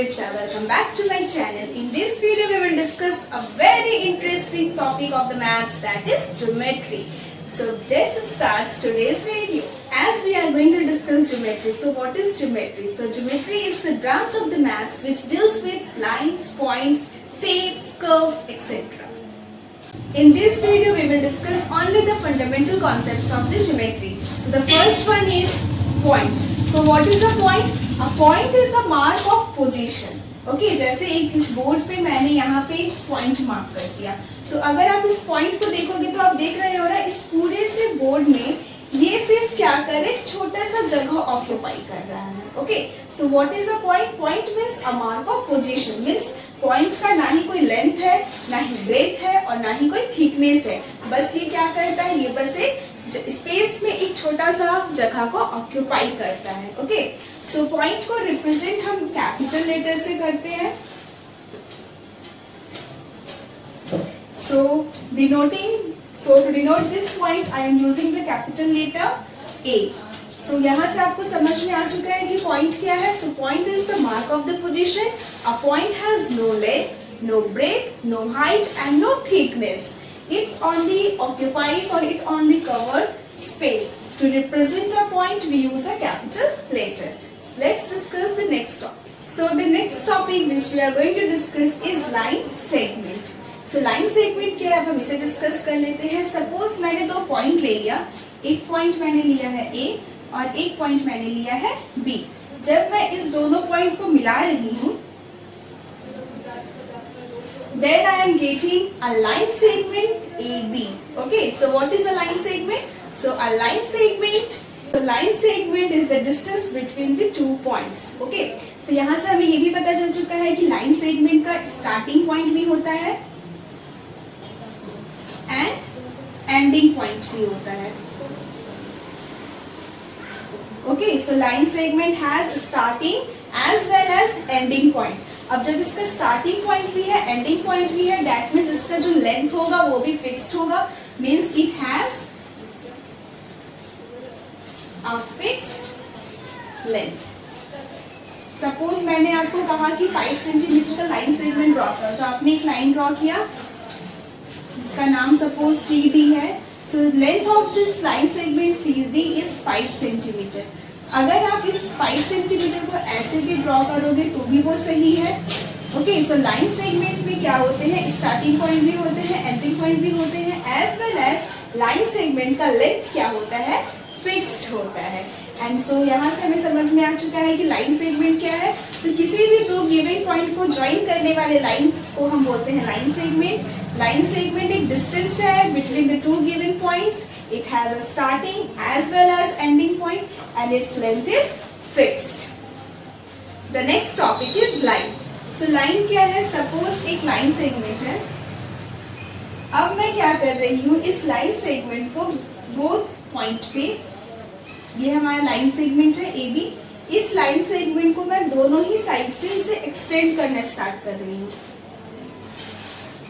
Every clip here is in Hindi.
Richa. Welcome back to my channel. In this video we will discuss a very interesting topic of the maths, that is geometry. So let's start today's video. As we are going to discuss geometry, so what is geometry? So geometry is the branch of the maths which deals with lines, points, shapes, curves, etc. In this video we will discuss only the fundamental concepts of the geometry. So the first one is point. So what is a point? A point is a mark of position. Okay, जैसे एक इस बोर्ड पे मैंने यहाँ पे एक पॉइंट मार्क कर दिया, तो अगर आप इस पॉइंट को देखोगे तो आप देख रहे हो ना, इस पूरे से बोर्ड में ये सिर्फ क्या कर रहे, छोटा सा जगह ऑक्यूपाई कर रहा है. Okay, so what is a point? Point means a mark of position. Means point का ना ही कोई लेंथ है, ना ही ब्रेथ है और ना ही कोई थिकनेस है. बस ये क्या करता है, ये बस एक स्पेस में एक छोटा सा जगह को ऑक्यूपाई करता है. ओके, सो पॉइंट को रिप्रेजेंट हम कैपिटल लेटर से करते हैं. So to denote this point I am using the capital letter A. So यहाँ से आपको समझ में आ चुका है कि point क्या है. So point is the mark of the position. A point has no length, no breadth, no height and no thickness. It only occupies or it only covers space. To represent a point we use a capital letter. So let's discuss the next topic. So the next topic which we are going to discuss is line segment. So line segment क्या है, अब हम इसे डिस्कस कर लेते हैं. सपोज मैंने दो पॉइंट ले लिया, एक पॉइंट मैंने लिया है A और एक पॉइंट मैंने लिया है B. जब मैं इस दोनों पॉइंट को मिला रही हूँ, then I am getting a line segment AB. Okay, so what is a line segment? So a line segment is the distance between the two points. Okay, so यहाँ से हमें ये भी पता चल चुका है कि लाइन सेगमेंट का स्टार्टिंग पॉइंट भी होता है एंड एंडिंग पॉइंट भी होता है. Okay, so line segment has starting as well as ending point. अब जब इसका स्टार्टिंग पॉइंट भी है, एंडिंग पॉइंट भी है, दैट मीन्स इसका जो लेंथ होगा वो भी फिक्स्ड होगा. Means it has a fixed length. Suppose मैंने आपको कहा कि 5 सेंटीमीटर का लाइन सेगमेंट ड्रॉ करो, तो आपने एक लाइन ड्रॉ किया, इसका नाम सपोज CD है. So length of this line segment CD is 5 centimetre. अगर आप इस 5 सेंटीमीटर को ऐसे भी ड्रॉ करोगे तो भी वो सही है. ओके, सो लाइन सेगमेंट में क्या होते हैं, स्टार्टिंग पॉइंट भी होते हैं, एंडिंग पॉइंट भी होते हैं, as well as line segment का लेंथ क्या होता है, फिक्स्ड होता है. एंड सो यहाँ से हमें समझ में आ चुका है कि लाइन सेगमेंट क्या है. तो किसी भी दो गिवन पॉइंट को ज्वाइन करने वाले लाइंस को हम बोलते हैं लाइन सेगमेंट. लाइन सेगमेंट एक डिस्टेंस है between the two given points. It has a starting as well as ending point and its length is fixed. The next topic is line. So line क्या है, सपोज एक लाइन सेगमेंट है. अब मैं क्या कर रही हूँ, इस लाइन सेगमेंट को बोथ पॉइंट पे, ये हमारा लाइन सेगमेंट है AB. इस लाइन सेगमेंट को मैं दोनों ही साइड से इसे एक्सटेंड करना स्टार्ट कर रही हूँ,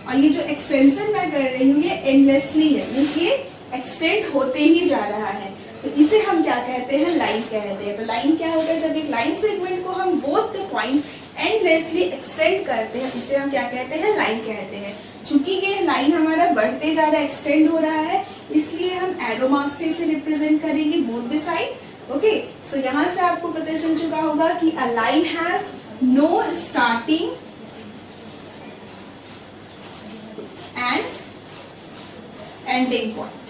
और ये जो एक्सटेंशन मैं कर रही हूँ ये एंडलेसली है. मीन्स ये एक्सटेंड होते ही जा रहा है, तो इसे हम क्या कहते हैं, लाइन कहते हैं. तो लाइन क्या होता है, जब एक लाइन सेगमेंट को हम both the point endlessly extend करते हैं, इसे हम क्या कहते हैं, लाइन कहते हैं. चूंकि ये लाइन हमारा बढ़ते जा रहा है, एक्सटेंड हो रहा है, इसलिए हम एरो मार्क से इसे रिप्रेजेंट करेंगे both the side. Okay, so यहाँ से आपको पता चल चुका होगा कि a line has no starting and ending point.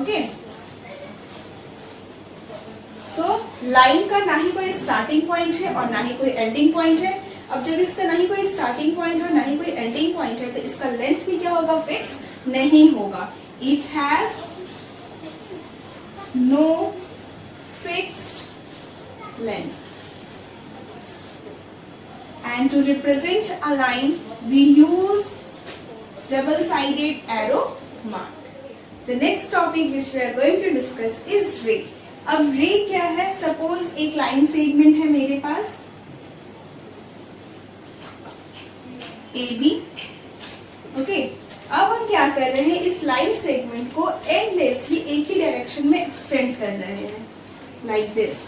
Okay, so line का ना ही कोई स्टार्टिंग पॉइंट है और ना ही कोई एंडिंग पॉइंट है. अब जब इसका ना ही कोई स्टार्टिंग पॉइंट है, ना ही कोई एंडिंग पॉइंट है, तो इसका लेंथ भी क्या होगा, फिक्स नहीं होगा. It has no fixed length. And to represent a line we use double sided arrow mark. The next topic which we are going to discuss is ray. अब रे क्या है, सपोज एक लाइन सेगमेंट है मेरे पास AB. ओके, अब हम क्या कर रहे हैं, इस लाइन सेगमेंट को एंडलेसली एक ही डायरेक्शन में एक्सटेंड कर रहे हैं, लाइक दिस.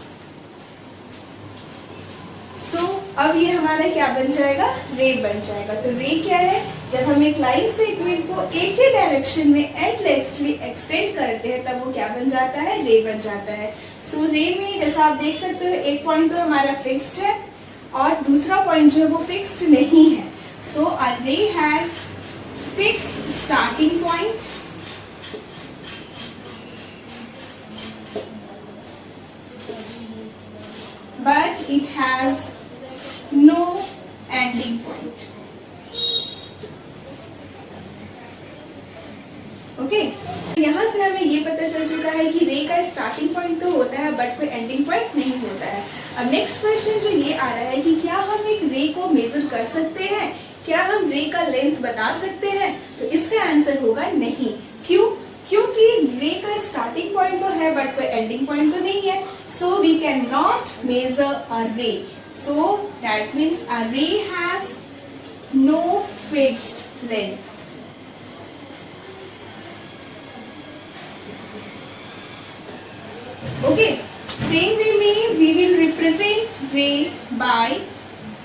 सो अब ये हमारा क्या बन जाएगा, रे बन जाएगा। तो रे क्या है, जब हम एक लाइन सेगमेंट को एक ही डायरेक्शन में एंडलेसली एक्सटेंड करते हैं तब वो क्या बन जाता है, रे बन जाता है। सो रे में जैसा आप देख सकते हो एक पॉइंट तो हमारा फिक्स्ड है और दूसरा पॉइंट जो है वो फिक्स्ड नहीं है। सो अ ray has fixed starting point but it has no ending point. Okay, यहाँ से हमें ये पता चल चुका है कि रे का स्टार्टिंग पॉइंट तो होता है बट कोई एंडिंग पॉइंट नहीं होता है। अब नेक्स्ट क्वेश्चन जो ये आ रहा है कि क्या हम एक रे को मेजर कर सकते हैं, क्या हम रे का लेंथ बता सकते हैं? तो इसका आंसर होगा नहीं। क्यों? क्योंकि रे का स्टार्टिंग पॉइंट तो है बट कोई एंडिंग पॉइंट तो नहीं है। So we can not measure a ray. So that means a ray has no fixed length. Okay, same way में we will represent ray by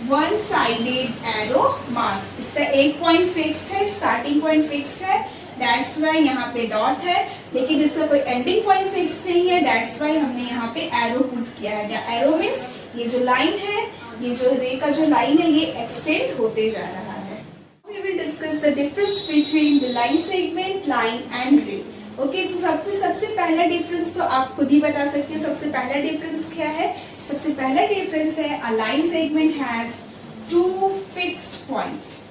one sided arrow mark. इसका एक पॉइंट फिक्स्ड है, स्टार्टिंग पॉइंट फिक्स्ड है, दैट्स वाई यहाँ पे डॉट है, लेकिन इसका कोई एंडिंग पॉइंट फिक्स नहीं है, दैट्स वाई हमने यहाँ पे एरो पुट किया है। एरो मीन्स ये जो लाइन है, ये जो रे का जो लाइन है ये एक्सटेंड होते जा रहा है। We will discuss the difference between the line segment, line and ray. Okay, सबसे पहला डिफरेंस तो आप खुद ही बता सकते हैं। सबसे पहला डिफरेंस क्या है? सबसे पहला डिफरेंस है a line segment has two fixed point.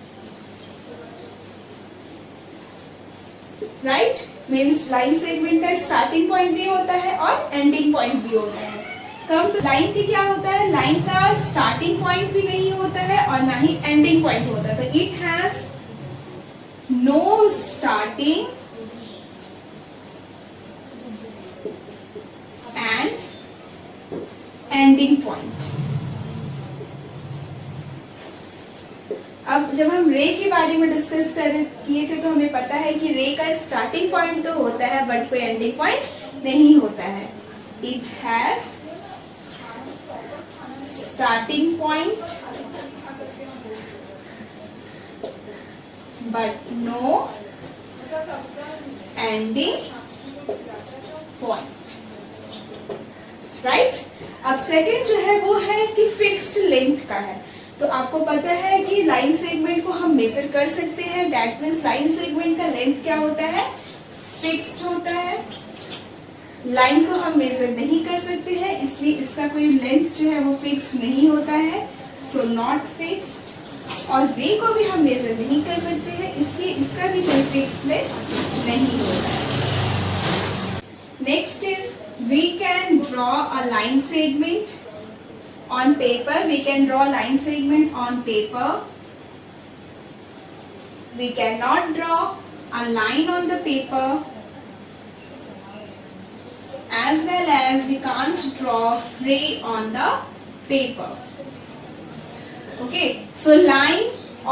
Right, means line segment का स्टार्टिंग पॉइंट भी होता है और एंडिंग पॉइंट भी होता है। कम तो लाइन की क्या होता है, लाइन का स्टार्टिंग पॉइंट भी नहीं होता है और ना ही एंडिंग पॉइंट होता है। तो it has no starting and ending point. अब जब हम रे के बारे में डिस्कस किए थे तो हमें पता है कि रे का स्टार्टिंग पॉइंट तो होता है बट कोई एंडिंग पॉइंट नहीं होता है। It has starting point but no ending point. Right, अब सेकंड जो है वो है कि फिक्स्ड लेंथ का है। तो आपको पता है कि लाइन सेगमेंट को हम मेजर कर सकते हैं, दैट मीन्स लाइन सेगमेंट का लेंथ क्या होता है, फिक्स्ड होता है। लाइन को हम मेजर नहीं कर सकते हैं इसलिए इसका कोई लेंथ जो है वो फिक्स नहीं होता है, सो नॉट फिक्स्ड। और रे को भी हम मेजर नहीं कर सकते हैं इसलिए इसका भी कोई फिक्स लेंथ नहीं होता है। Next is we can draw a line segment on paper. We can draw line segment on paper. We cannot draw a line on the paper, as well as we can't draw ray on the paper. Okay, so line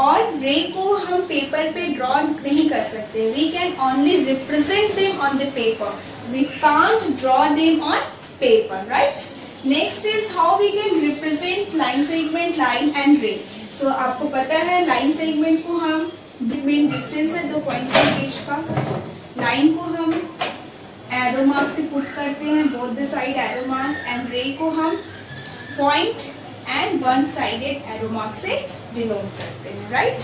और रे को हम पेपर पे ड्रॉ नहीं कर सकते। We can only represent them on the paper. We can't draw them on paper, right? Next is how we can represent line segment, line and ray. So आपको पता है लाइन सेगमेंट को हम मेन डिस्टेंस है 2 पॉइंट्स के बीच का, लाइन को हम एरो मार्क से पुट करते हैं, both the side arrow mark, and ray को हम point and one sided arrow mark से डिनोट करते हैं। Right,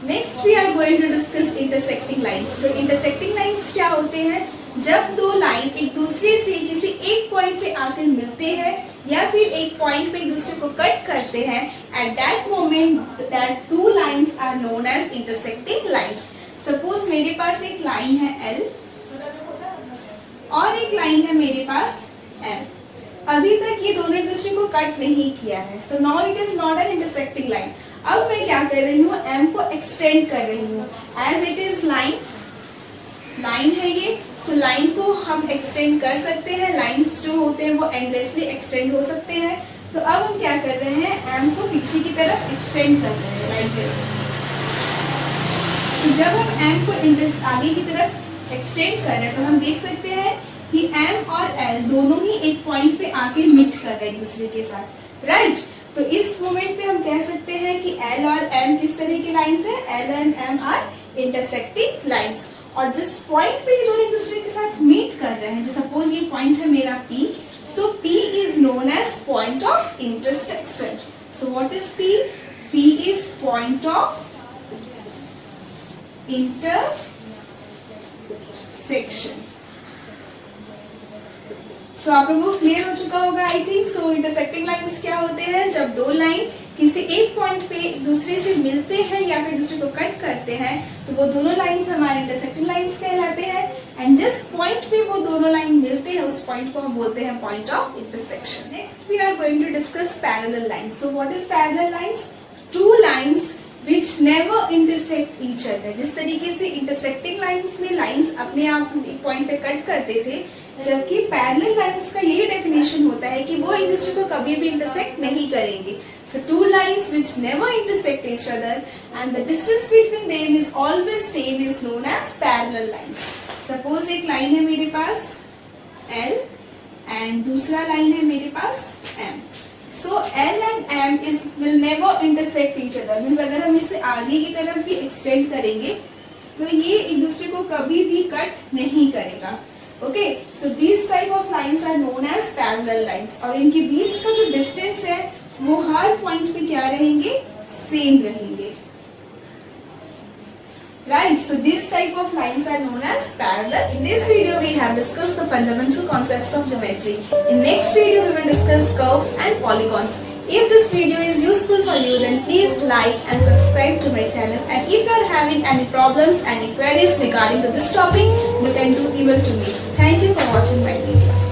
next we are going to discuss intersecting lines. So intersecting lines क्या होते हैं? जब दो लाइन एक दूसरे से किसी एक पॉइंट पे आकर मिलते हैं या फिर एक पॉइंट पे एक दूसरे को कट करते हैं, at that moment that two lines are known as intersecting lines. Suppose मेरे पास एक लाइन है L और एक लाइन है मेरे पास M। अभी तक ये दोनों एक दूसरे को कट नहीं किया है, so now it is not an intersecting line. अब मैं क्या कर रही हूँ, M को एक्सटेंड कर रही हूँ, एज इट इज लाइन है ये। सो लाइन को हम एक्सटेंड कर सकते हैं, लाइंस जो होते हैं वो एंडलेसली एक्सटेंड हो सकते हैं। तो अब हम क्या कर रहे हैं, एम को पीछे की तरफ एक्सटेंड कर रहे हैं लाइक दिस। तो जब हम एम को आगे की तरफ एक्सटेंड कर रहे हैं तो हम देख सकते हैं कि एम और एल दोनों ही एक पॉइंट पे आके मीट कर रहे हैं दूसरे के साथ। राइट, तो इस मोमेंट पे हम कह सकते हैं कि L और M किस तरह की लाइंस है, L and M are intersecting lines. और जिस पॉइंट पे ये दोनों एक दूसरे के साथ मीट कर रहे हैं, सपोज ये पॉइंट है मेरा P, so P is known as point of intersection. So what is P? P is point of intersection. So आप लोगों को क्लियर हो चुका होगा I think. So intersecting lines क्या होते हैं? जब दो लाइन किसी एक पॉइंट पे एक दूसरे से मिलते हैं या फिर दूसरे को कट करते हैं तो वो दोनों लाइंस हमारे इंटरसेक्टिंग लाइंस कहलाते हैं। एंड जिस पॉइंट पे वो दोनों लाइन मिलते हैं उस पॉइंट को हम बोलते हैं point of intersection. Next we are going to discuss parallel lines. So what is parallel lines? Two lines which never intersect each other। जिस तरीके से इंटरसेक्टिंग लाइंस में लाइंस अपने आप एक पॉइंट पे कट करते थे, जबकि पैरेलल लाइंस का यही डेफिनेशन होता है कि वो एक दूसरे को कभी भी इंटरसेक्ट नहीं करेंगे। So two lines which never intersect each other and the distance between them is always same is known as parallel lines। Suppose एक लाइन है मेरे पास L एंड दूसरा लाइन है मेरे पास M। So L and M will never intersect each other। Means अगर हम इसे आगे की तरफ भी एक्सटेंड करेंगे तो ये एक दूसरे को कभी भी कट नहीं करेगा। Okay, so these type of lines are known as parallel lines. और इनके बीच का जो डिस्टेंस है वो हर पॉइंट पे क्या रहेंगे? सेम रहेंगे। Right, so these type of lines are known as parallel. In this video we have discussed the fundamental concepts of geometry. In next video we will discuss curves and polygons. If this video is useful for you, then please like and subscribe to my channel. And if you are having any problems and queries regarding to this topic, you can do email to me. Thank you for watching my video.